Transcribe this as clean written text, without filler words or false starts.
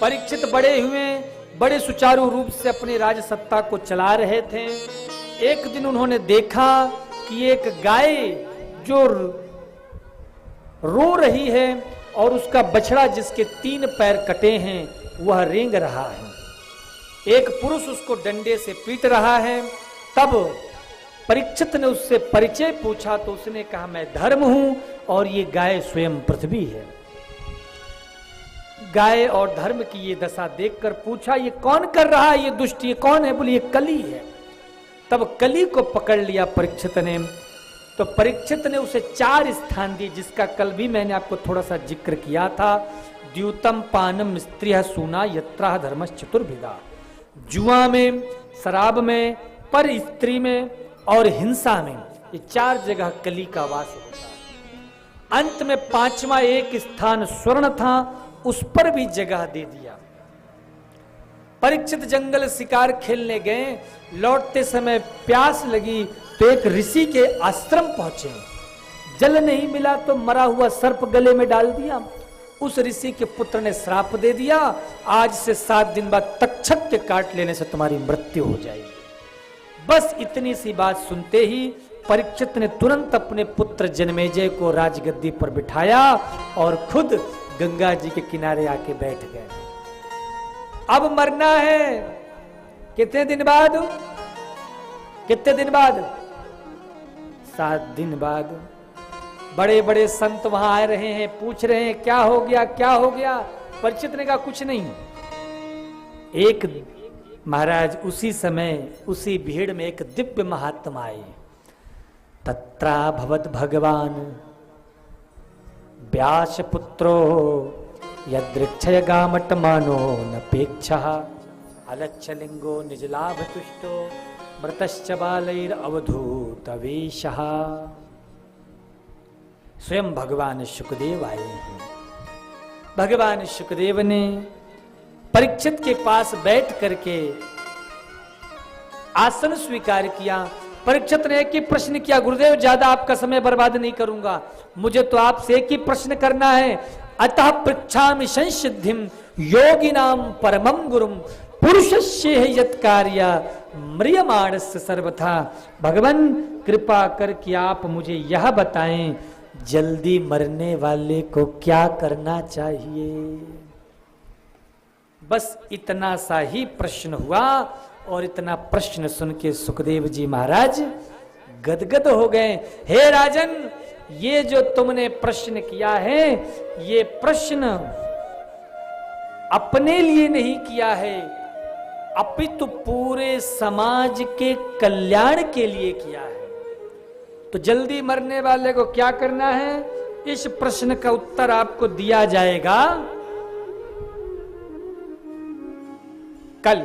परीक्षित बड़े हुए, बड़े सुचारू रूप से अपनी राजसत्ता को चला रहे थे। एक दिन उन्होंने देखा कि एक गाय जो रो रही है और उसका बछड़ा जिसके 3 पैर कटे हैं वह रेंग रहा है। एक पुरुष उसको डंडे से पीट रहा है। तब परीक्षित ने उससे परिचय पूछा तो उसने कहा, मैं धर्म हूं और ये गाय स्वयं पृथ्वी है। गाय और धर्म की ये दशा देखकर पूछा, ये कौन कर रहा है, ये दुष्ट, ये कौन है? बोले, ये कली है। तब कली को पकड़ लिया परीक्षित ने। तो परीक्षित ने उसे 4 स्थान दिए, जिसका कल भी मैंने आपको थोड़ा सा जिक्र किया था। द्यूतम पानम स्त्रिय सूना यत्रा धर्मश्च चतुर्भिदा। जुआ में, शराब में, पर स्त्री में और हिंसा में, ये 4 जगह कली का वास होता है। अंत में 5वां एक स्थान स्वर्ण था, उस पर भी जगह दे दिया। परीक्षित जंगल शिकार खेलने गए, लौटते समय प्यास लगी तो एक ऋषि के आश्रम पहुंचे। जल नहीं मिला तो मरा हुआ सर्प गले में डाल दिया। उस ऋषि के पुत्र ने श्राप दे दिया, आज से 7 दिन बाद तक्षक के काट लेने से तुम्हारी मृत्यु हो जाएगी। बस इतनी सी बात सुनते ही परीक्षित ने तुरंत अपने पुत्र जन्मेजय को राजगद्दी पर बिठाया और खुद गंगा जी के किनारे आके बैठ गए। अब मरना है। कितने दिन बाद? कितने दिन बाद? 7 दिन बाद। बड़े बड़े संत वहां आ रहे हैं, पूछ रहे हैं क्या हो गया, क्या हो गया? परीक्षित ने कहा कुछ नहीं। एक महाराज उसी समय उसी भीड़ में एक दिव्य महात्मा आए। तत्रा भवत भगवान व्यास पुत्रो यदृक्षय गामट मानो नपेक्षा अलच्छ लिंगो निजलाभ तुष्टो मृतश्च बालैर अवधूत वेशः। स्वयं भगवान शुकदेव आए हैं। भगवान शुकदेव ने परीक्षित के पास बैठ करके आसन स्वीकार किया। परीक्षित ने एक ही प्रश्न किया, गुरुदेव ज्यादा आपका समय बर्बाद नहीं करूंगा, मुझे तो आपसे एक ही प्रश्न करना है। अतः पृच्छामि संसिद्धिम योगिनाम परमं गुरुम पुरुषस्य यत् कार्य म्रियमाणस्य सर्वथा। भगवान कृपा करके आप मुझे यह बताएं, जल्दी मरने वाले को क्या करना चाहिए? बस इतना सा ही प्रश्न हुआ और इतना प्रश्न सुन के सुखदेव जी महाराज गदगद हो गए। हे राजन, ये जो तुमने प्रश्न किया है, ये प्रश्न अपने लिए नहीं किया है, अपितु पूरे समाज के कल्याण के लिए किया है। तो जल्दी मरने वाले को क्या करना है, इस प्रश्न का उत्तर आपको दिया जाएगा कल।